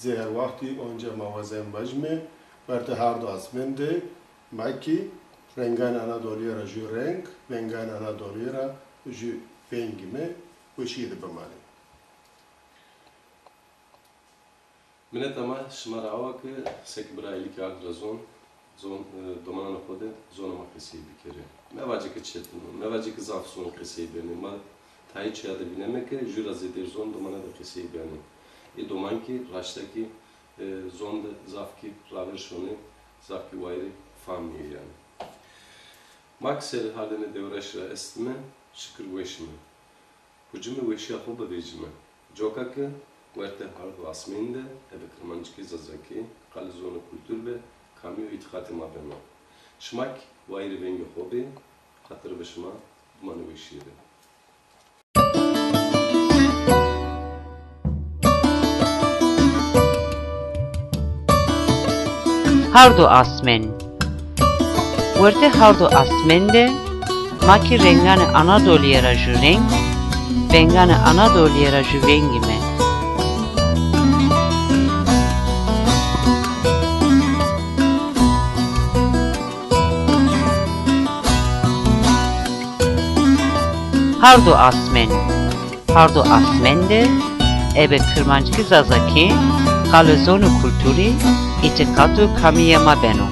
زهر وقتی اونجا موازن بجمه برت هر دو اسمنده مکی رنگان انادولی را جو رنگ رنگان انادولی را جو فنگمه وشید بمانی منت ama şmarawa ki sekbra ilk agrazon zon domana khode zona makasi bikere mevacik çetin mevacik zafson kesi beni ma tayi çada bilemek ki jura zedir zon domana da kesi beni doman ki raştaki zon da zafki raverşoni zafki vayri fammi yani maksel haline devraşra estme şükür veşme hücumu veşya hoba vecime jokaki Вerte харду асменде, ебе кырманчки зазаки, кали зона культур бе, камио итхати мабено. Шмак вайри венги хоби, хатыр бе шма, думаны вешире. Hardu asmen. Verte hardu asmende, maki rengane Anadolu'ya ju renk, rengane Anadolu'ya ju vengime. Hardu asmen. Hardu asmende, ebe kırmançki zazaki, kalezonu kulturi, itikatu kamiyema beno.